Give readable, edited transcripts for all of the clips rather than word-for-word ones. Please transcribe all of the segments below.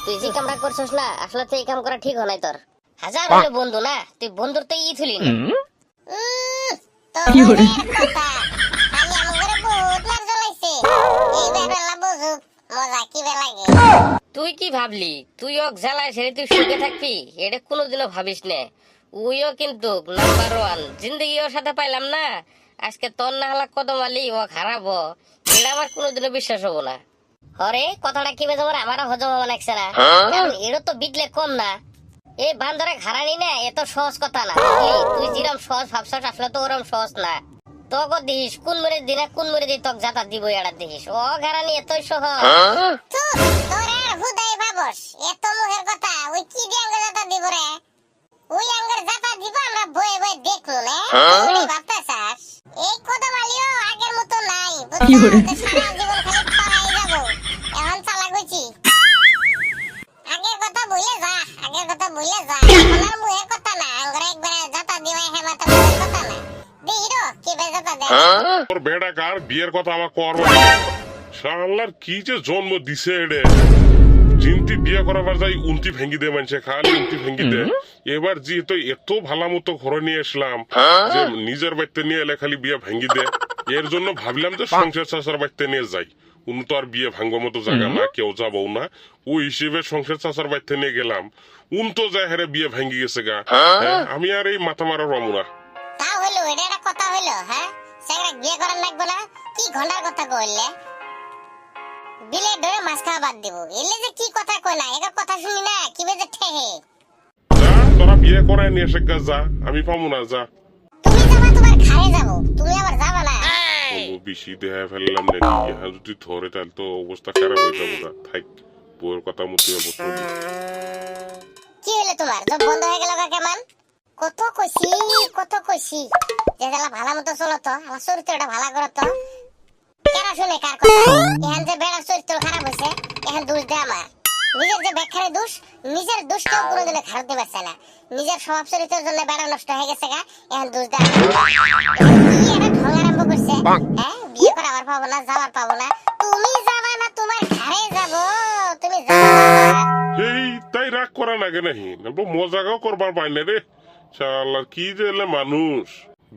তুই যে কামটা করছস না আসলে তো এই কাম করা ঠিক হয় নাই তোর। হাজার হলো বন্ধু না, তুই বন্ধুর তো ই থুলি না। কি করে কথা খালি আমগরে বহুত মার জ্বলাইছে এই বেলা বুঝুক মজা কি বে লাগে। তুই কি ভাবলি তুই ওক জ্বালায় সেরে তুই সুখে থাকবি? এটা কোনোদিনও ভাবিস না। উইও কিন্তু নাম্বার ওয়ান জিন্দগি ওর সাথে পাইলাম না, আজকে তোর না হলা কদম আলী ও হারাবো, এটা আমার কোনোদিনও বিশ্বাস হবো না। হরে কথাটা কি বেজে আমারও হজম হওয়া লাগছে না, কারণ এরও তো বিটলে কম না। এই বান্দরে ঘাড়ানি না এত সহজ কথা না, বুঝলি? তুই যেরকম সহজ ভাবছস আসলে তো ওরকম সহজ না। তোকে দিস কোন মরে দিনা কোন মরে দি তোকে যাতা দিব এড়া দিস, ও ঘাড়ানি এতই সহজ। তোর আর হুদাই ভাবস এত মুখের কথা ওই কি দিয়ে আঙ্গুর জাতা দিব রে? ওই আঙ্গুর জাতা দিব আমরা বয়ে বয়ে দেখলো না তুই ভাবতাছাস এই কদম আলিও আগের মতো নাই বুঝছিস? সারা জীবন খালি পাড়াই যাব এখন চালাক হইছি। আগের কথা ভুলে যা, আগের কথা ভুলে যা, আমার মুখের কথা না আঙ্গুর একবার জাতা দিবাই হেমাতা মুখের কথা না। দেহিরো কি বে জাতা দে তোর বেটা কার বিয়ের কথা আমার করবো শালার কি যে জন্ম দিছে এডে জিনতি বিয়ে করাবার যাই উন্তি ভেঙ্গি দে মানুষে খালি উন্তি ভেঙ্গি দে। এবার যেহেতু এত ভালো মতো ঘরে নিয়ে আসলাম যে নিজের বাড়িতে নিয়ে এলে খালি বিয়ে ভেঙ্গি দে, এর জন্য ভাবলাম যে সংসার চাষার বাড়িতে নিয়ে যাই। উনি তো আর বিয়ে ভাঙ্গার মতো জায়গা না, কেউ যাবো না, ওই হিসেবে সংসার চাষার বাড়িতে নিয়ে গেলাম। উন তো যায় হেরে বিয়ে ভেঙ্গি গেছে গা, আমি আর এই মাথা মারা রমু না। তা হইলো এটা একটা কথা হইলো? হ্যাঁ সেগরা বিয়ে করার লাগবে না কি ঘন্টার কথা কইলে বিলে ধরে মাছ খাওয়া বাদ দিব এলে যে কি কথা কই না এগা কথা শুনি না কি বেজে ঠেহে। যা তোরা বিয়ে করায় নিয়ে এসে গা, যা আমি পাবো না, যা তুমি যাবা তোমার ঘরে যাব তুমি আবার যাবা না। বেশি দেখায় ফেললাম নাকি, এখন যদি ধরে তাহলে তো অবস্থা খারাপ হয়ে যাবো না। থাক বউয়ের কথা মতো অবস্থা কি হইলো তোমার জব বন্ধ হয়ে গেল কেমন? কত কইছি যে শালা ভালো মতো চলো তো আমার চরিত্রটা ভালো করো তো। কেরা শুনে কার কথা? এখন যে বেড়ার চরিত্র খারাপ হয়েছে এখন দোষ দেয় আমার। নিজের যে ব্যাখ্যারে দোষ, নিজের দোষ কেউ কোনোদিনে খারাপ দিতে পারছে না। নিজের স্বভাব চরিত্রের জন্য বেড়া নষ্ট হয়ে গেছে গা, এখন দোষ দেয় কি একটা ঢং আরম্ভ করছে। হ্যাঁ বিয়ে করে আবার পাবো না, যাওয়ার পাবো না। তুমি যাবা না তোমার ঘরে যাব, তুমি যাবা না। এই তাই রাগ করা লাগে নাকি, মজাগাও করবার পাই না রে। শালা কি যে এলে মানুষ,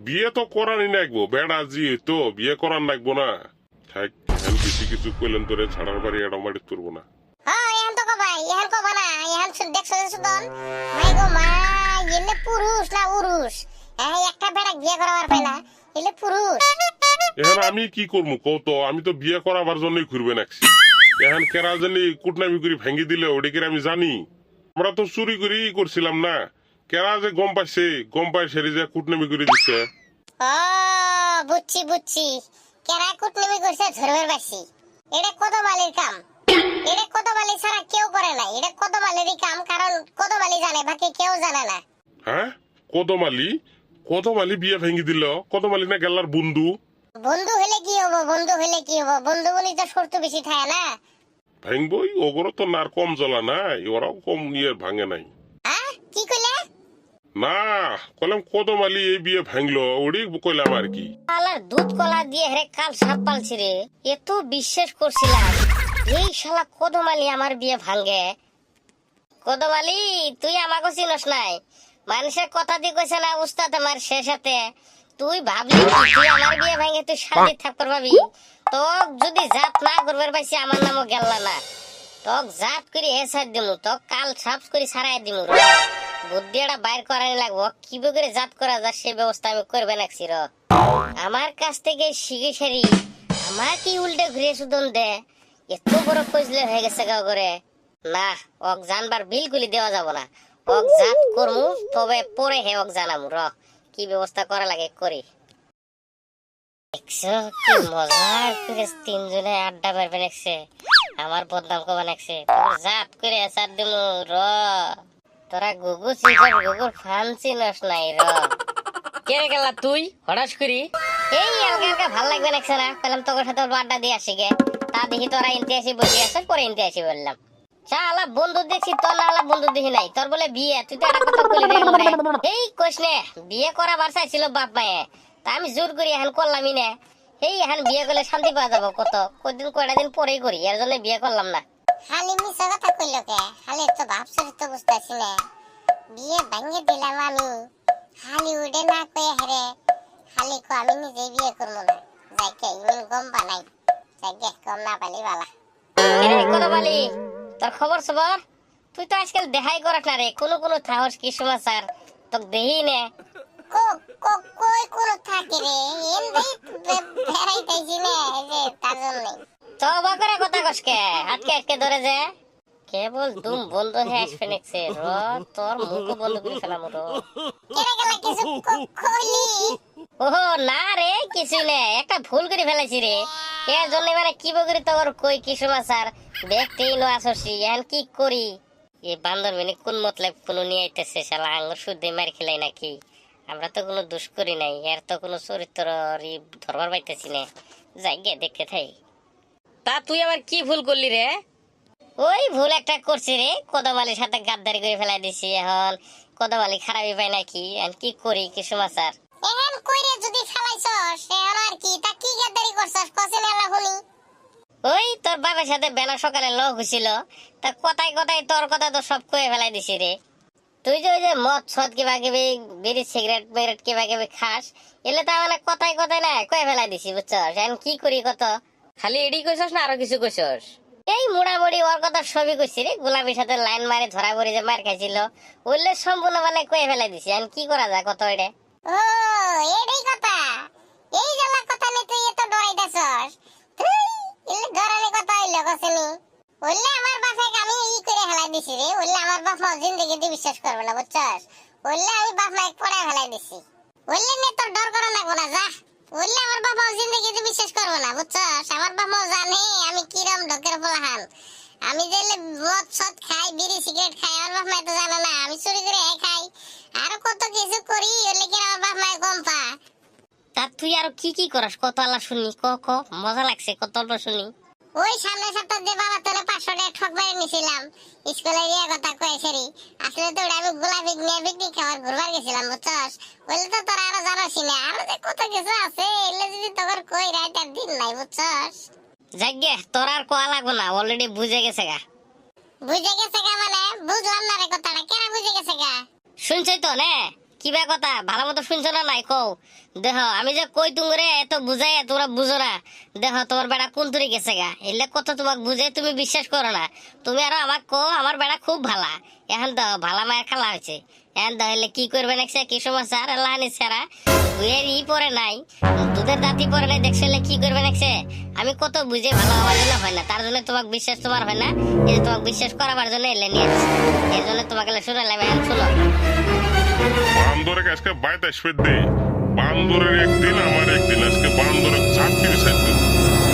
বিয়ে তো করারই লাগবো, বেড়া জি তো বিয়ে করার লাগবো না। থাক এখন বেশি কিছু কইলেন তোরে ছাড়ার বাড়ি এটা মারি তুলবো না। হ্যাঁ এখন তো কবাই এখন কবা না এখন দেখছো সুদন মাই গো মা এলে পুরুষ না উরুষ? হ্যাঁ একটা বেড়া বিয়ে করাবার পাই না এলে পুরুষ। এখন আমি কি করবো কত, আমি তো বিয়ে করাবার জন্যই ঘুরবে নাকছি। এখন কেরা জানি কুটনামি করে ভেঙে দিলে ওদিকে আমি জানি, আমরা তো চুরি করি করছিলাম না। কেরা যে গম পাইছে, গম পাই সেরে যে কুটনামি করে দিচ্ছে। ও বুঝছি কেরা কুটনামি করছে ধরবার বাসি। এটা কত বালির কাম, এটা কত বালি ছাড়া কেউ করে না, এটা কত বালিরই কাম, কারণ কত বালি জানে বাকি কেউ জানে না। হ্যাঁ কদমালি বিয়ে ভেঙে দিল, কদমালি না গেলার বন্ধু। বন্ধু হলে কি হবো, বন্ধু হলে কি হবো, বন্ধু বলি তো শর্ত বেশি থাকে না। ভাঙবই ওগরো তো নার কম জ্বলা নাই, ওরাও কম ইয়ে ভাঙে নাই। হ্যাঁ কি কইলে? না কলাম কদমালি এই বিয়ে ভাঙলো ওড়ি কইলাম আর কি। শালার দুধ কলা দিয়ে হেরে কাল সাপ পালছি রে, এত বিশ্বাস করছিলাম এই শালা কদমালি আমার বিয়ে ভাঙ্গে। কদমালি তুই আমাকে চিনস নাই, মানুষের কথা দিয়ে কইছে না উস্তাদ আমার শেষাতে, তুই ভাবলি কি তুই আমার বিয়ে ভাঙে তুই শান্তি থাকতে পারবি? তোক যদি জাত না করবার পাইছি আমার নামও গেল্লা না, তোক জাত করে এসাই দিমু, তোক কাল সাপ করে ছাড়াই দিমু। বুদ্ধি এটা বাইর করানি লাগবো, কিভাবে করে জাত করা যায় সে ব্যবস্থা আমি করবে নাকছি। আমার কাছ থেকে শিখে সারি আমার কি উল্টে ঘুরে সুদন দে, এত বড় কইলে হয়ে গেছে গাও করে। না ওক জানবার বিলকুলই দেওয়া যাব না, ওক জাত করমু তবে পরে হে ওক জানামু। কি ব্যবস্থা করা লাগে করি। দেখছো কি মজার করে তিনজনে আড্ডা মারবে নাকছে, আমার বদনাম করবে নাকছে। তোর জাত করে এসার দিমু তোরা গুগু চিনস, গুগুর ফান চিনস নাই কে রে গেলা তুই হঠাৎ করি? এই আলগা আলগা ভাল লাগবে নাকছে না, পেলাম তোর সাথে আড্ডা দিয়ে আসি গে, তা দেখি তোরা ইনতে আসি বসে আছে, পরে ইনতে আসি বললাম। চালা বন্ধু দেখছি, তোর না বন্ধু দেখি নাই, তোর বলে বিয়ে, তুই তো একটা কথা বলি রে। এই কইস নে বিয়ে করা বার চাইছিল বাপ মায়ে, তা আমি জোর করি এখন করলামই না। এই এখন বিয়ে করলে শান্তি পাওয়া যাবো কত, কদিন কয়টা দিন পরেই করি, এর জন্য বিয়ে করলাম না। খালি মিছা কথা কইল কে? খালি তো ভাবছিস তো বুঝতেছি না। বিয়ে ভাঙে দিলাম আমি, খালি উড়ে না কয়ে হেরে, খালি কো আমি নিজে বিয়ে করবো না। যাইকে ইমন গম বানাই, যাইকে গম না পালি বালা। কিরে কদমালি, তোর খবর সবর? তুই তো আজকাল দেখাই করাস না রে, কোনো কোনো থাহস কি সমাচার তোকে দেহি নে। কই কোন থাকে রে? এমনি বেড়াইতেছি না, এই যে তার জন্য। তো করে কথা কসকে আটকে আটকে ধরে যে কেবল দুম বন্ধ হয়ে আসবে নেক্সে র, তোর মুখ বন্ধ করে ফেলাম রো। কেরে গেলা কিছু কইলি? ওহো না রে, কিছু নে, একটা ভুল করে ফেলেছি রে। এর জন্য মানে কি বকরি তোর কই কি সমাচার দেখতেই নো আসছি, এখন কি করি? এই বান্দর মানে কোন মতলব কোন নিয়ে আইতেছে শালা, আঙ্গুর শুদ্ধে মার খেলাই নাকি? আমরা তো কোনো দোষ করি নাই, এর তো কোনো চরিত্র ধরবার পাইতেছি না। যাই গে দেখতে থাই। তা তুই আবার কি ভুল করলি রে? ওই ভুল একটা করছি রে, কদমালির সাথে গাদ্দারি করে ফেলাই দিছি। এখন কদমালি খারাপই পাই নাকি? এখন কি করি কি সমাচার? এখন কইরে যদি ফেলাইছস, এখন আর কি? তা কি গাদ্দারি করছস কসে না শুনি? ওই তোর বাবার সাথে বেলা সকালে লগ হয়েছিল, তা কথায় কথায় তোর কথা তো সব কয়ে ফেলাই দিছি রে। তুই যে ওই যে মদ সদ কিবা কিবি বিড়ি সিগারেট মিগারেট কিবা কিবি খাস, এলে তা মানে কথায় কথায় না কয়ে ফেলাই দিছি বুঝছস। এখন কি করি কত? খালি এডি কইছস না আরো কিছু কইছস? এই মোটামুটি ওর কথা সবই কইছি রে। গোলাপীর সাথে লাইন মারে ধরা পড়ে যে মার খাইছিল, ওইলে সম্পূর্ণ মানে কয়ে ফেলাই দিছি। এখন কি করা যায় কত? এটা ও এটাই কথা, এই জ্বালা কথা নিয়ে তুই এত ডরাইতেছস? তুই এলে ডরানি কথা হইলো কসেনি? বললে আমার বাসায় আমি ই করে ফেলাই দিছি রে। বললে আমার বাপ মা জিন্দগিতে বিশ্বাস করবে না বুঝছস। বললে আমি বাপ মাকে পড়ে ফেলাই দিছি। বললে নে তোর ডর করা লাগবো না, যা। বললে আমার বাপ মা জিন্দগিতে বিশ্বাস করবে না বুঝছস। আমার বাপ মা জানে আমি কিরম ঢকের পোলাহান। আমি যে মদ সদ খাই, বিড়ি সিগারেট খাই, আমার বাপ মা তো জানে না। আমি চুরি করে খাই, আরো কত কিছু করি, বললে কি আমার বাপ মা গম পা। তা তুই আর কি কি করস কত? আল্লাহ শুনি ক ক, মজা লাগছে কত অল্প শুনি। ওই সামনে সপ্তাহ যে বাবা তোরে 500 টাকা ঠক মেরে নিছিলাম স্কুলে ইয়ে কথা কয়েছেরি, আসলে তো ওটা আমি গোলাপি নিয়ে পিকনিক খাবার ঘুরবার গেছিলাম বুঝছস। বললে তো তোরা আরো জানাসি না, আরো যে কত কিছু আছে, এলে যদি তোর কই রাইটার দিন নাই বুঝছস। যাগ্গে তোর আর কোয়া লাগবো না, অলরেডি বুঝে গেছে গা। বুঝে গেছে গা মানে? বুঝলাম না রে কথাটা, কেন বুঝে গেছে গা? শুনছই তো নে কিবা কথা, ভালো মতো শুনছো না নাই কও? দেখ আমি যে কই তুমরে এত বুঝাই তোমরা বুঝো না। দেখ তোমার বেড়া কোন তুরি গেছে গা, এলে কত তোমাক বুঝে তুমি বিশ্বাস করো না। তুমি আরো আমাক কো আমার বেড়া খুব ভালা, এখন তো ভালা মায়ের খালা হয়েছে। এখন তাহলে কি করবে নেক্সে কি সমাচার? আল্লাহ ছাড়া দুয়ের ই পরে নাই, দুধের দাঁতি পরে নাই, দেখছিলে কি করবে নেক্সে? আমি কত বুঝে ভালো হওয়ার জন্য হয় না, তার জন্য তোমাকে বিশ্বাস তোমার হয় না। এই যে তোমাকে বিশ্বাস করাবার জন্য এলে নিয়ে আসছি, এর জন্য তোমাকে শুনালাম। এখন শুনো, বান্দরের আজকে বাইতে আসবে দে। বান্দরের একদিন আমার একদিন, আজকে বান্দরের চাপটি বিচারতে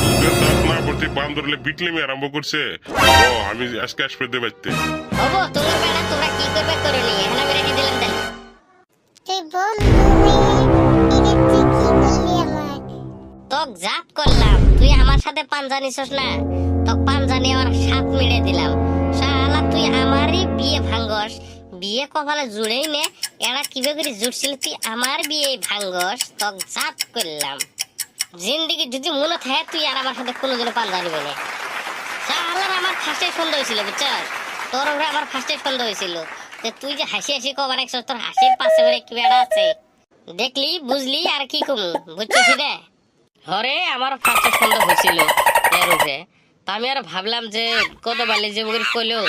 দুধের দাঁত না পড়তে বান্দরলে বিটলেমি আরম্ভ করছে। ও আমি আজকে আসবে দে বাইতে। হবো তোমার বেড়া তোমরা কি করবে করে নি, এখন আমি রেখে দিলাম। তাহলে তুই বন্ধু এটা তুই কি বললি আমার? তক জাত করলাম, তুই আমার সাথে পাঞ্জা নিছস না, তক পাঞ্জা নিয়ে আমার সাত মেরে দিলাম। শালা তুই আমারই বিয়ে ভাঙ্গস, বিয়ে কপালে জুড়েই নে, এরা কিভাবে করে জুড়ছিল, তুই আমার বিয়ে ভাঙ্গস। তক জাত করলাম, জিন্দিগি যদি মনে থাকে তুই আর আমার সাথে কোনোদিনও পাঞ্জা নিবি না। শালার আমার ফার্স্টে সন্দেহ হয়েছিল বুঝছস, তোর উপরে আমার ফার্স্টে সন্দেহ হয়েছিল। তুই যে হাসি হাসি কবার একশো, তোর হাসির পাশে বেড়ে কি বেড়া আছে দেখলি বুঝলি, আর কি কমু বুঝছিস রে? হরে আমার ফার্স্টে সন্দেহ হয়েছিল এর উপরে, তা আমি আর ভাবলাম যে কত বালি যে বগির কইলো।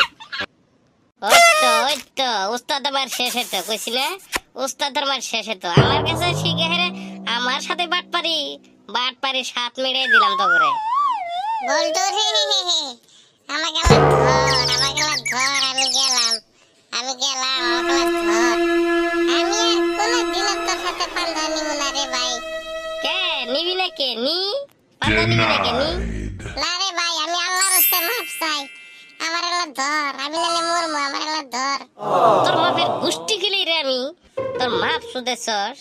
ওই তো উস্তাদ আমার শেষ হতো, কইছি না উস্তাদের মার শেষ হতো। আমার কাছে শিখে হেরে আমার সাথে বাটপারি সাত মেরে দিলাম তো করে। বলতো রে আমাকে ধর, আমাকে ধর, আমি গেলাম আমাকে ধর। আমি আর কোনোদিনও তোর সাথে পাঞ্জা নিব না রে ভাই। কে নিবি না? কে নি পাতা নিবি না? কে নি না রে ভাই, আমি আল্লাহর হস্তে মাপ চাই, আমার এলা ধর, আমি নালে মরমু, আমার এলা ধর। তোর মাপের গুষ্টি খেলি রে আমি, তোর মাপ শুধেছস।